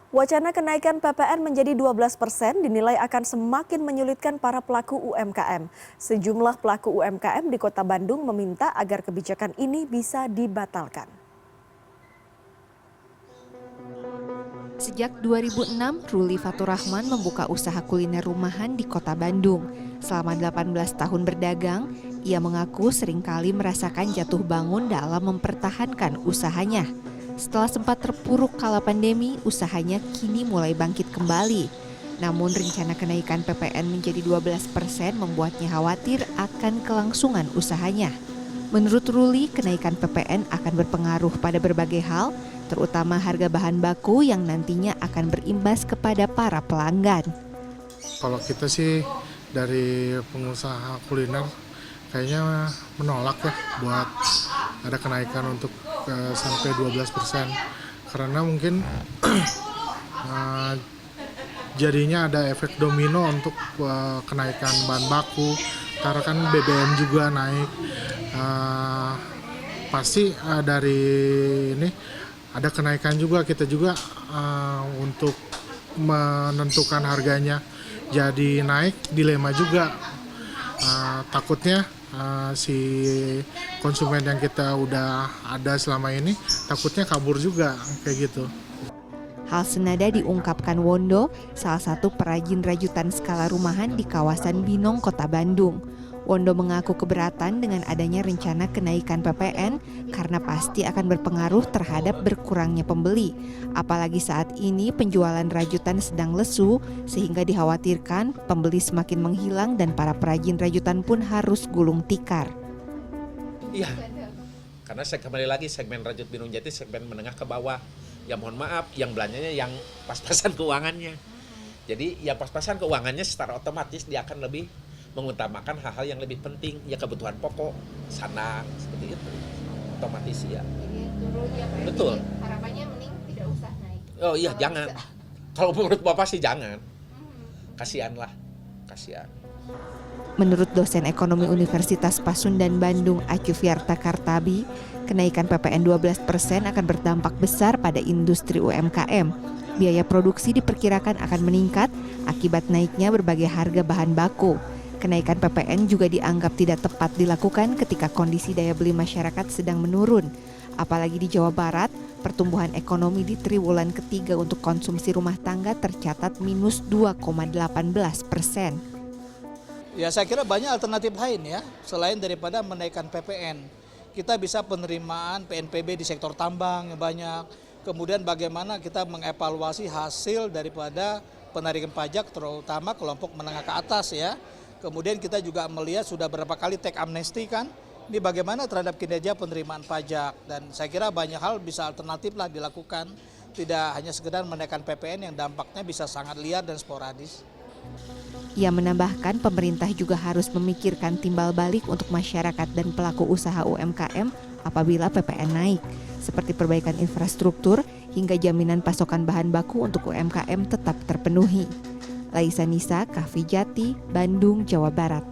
Wacana kenaikan PPN menjadi 12% dinilai akan semakin menyulitkan para pelaku UMKM. Sejumlah pelaku UMKM di Kota Bandung meminta agar kebijakan ini bisa dibatalkan. Sejak 2006, Ruli Faturrahman membuka usaha kuliner rumahan di Kota Bandung. Selama 18 tahun berdagang, ia mengaku seringkali merasakan jatuh bangun dalam mempertahankan usahanya. Setelah sempat terpuruk kala pandemi, usahanya kini mulai bangkit kembali. Namun rencana kenaikan PPN menjadi 12% membuatnya khawatir akan kelangsungan usahanya. Menurut Ruli, kenaikan PPN akan berpengaruh pada berbagai hal, terutama harga bahan baku yang nantinya akan berimbas kepada para pelanggan. Kalau kita sih dari pengusaha kuliner kayaknya menolak ya buat ada kenaikan untuk sampai 12%, karena mungkin jadinya ada efek domino untuk kenaikan bahan baku, karena kan BBM juga naik, pasti dari ini ada kenaikan juga, kita juga untuk menentukan harganya jadi naik, dilema juga, takutnya si konsumen yang kita udah ada selama ini takutnya kabur juga kayak gitu. Hal senada diungkapkan Wondo, salah satu perajin rajutan skala rumahan di kawasan Binong, Kota Bandung. Wondo mengaku keberatan dengan adanya rencana kenaikan PPN karena pasti akan berpengaruh terhadap berkurangnya pembeli. Apalagi saat ini penjualan rajutan sedang lesu sehingga dikhawatirkan pembeli semakin menghilang dan para perajin rajutan pun harus gulung tikar. Iya, karena saya kembali lagi segmen rajut Binong Jati segmen menengah ke bawah. Ya mohon maaf, yang belanjanya yang pas-pasan keuangannya. Jadi yang pas-pasan keuangannya secara otomatis dia akan lebih mengutamakan hal-hal yang lebih penting, ya kebutuhan pokok, sandang, seperti itu, otomatis ya. Jadi turun ya Pak. Betul. Jadi harapannya mending tidak usah naik. Oh iya, Kalau jangan. bisa. Kalau menurut Bapak sih jangan. Kasihan lah, kasihan. Menurut dosen ekonomi Universitas Pasundan Bandung, Acuviarta Kartabi, kenaikan PPN 12% akan berdampak besar pada industri UMKM. Biaya produksi diperkirakan akan meningkat akibat naiknya berbagai harga bahan baku. Kenaikan PPN juga dianggap tidak tepat dilakukan ketika kondisi daya beli masyarakat sedang menurun. Apalagi di Jawa Barat, pertumbuhan ekonomi di triwulan ketiga untuk konsumsi rumah tangga tercatat minus 2,18%. Ya saya kira banyak alternatif lain ya, selain daripada menaikkan PPN. Kita bisa penerimaan PNPB di sektor tambang yang banyak, kemudian bagaimana kita mengevaluasi hasil daripada penarikan pajak terutama kelompok menengah ke atas ya. Kemudian kita juga melihat sudah berapa kali teks amnesti kan, ini bagaimana terhadap kinerja penerimaan pajak. Dan saya kira banyak hal bisa alternatif lah dilakukan, tidak hanya sekedar menaikkan PPN yang dampaknya bisa sangat liar dan sporadis. Ia menambahkan pemerintah juga harus memikirkan timbal balik untuk masyarakat dan pelaku usaha UMKM apabila PPN naik, seperti perbaikan infrastruktur hingga jaminan pasokan bahan baku untuk UMKM tetap terpenuhi. Laisa Nisa, Kahvi Jati, Bandung, Jawa Barat.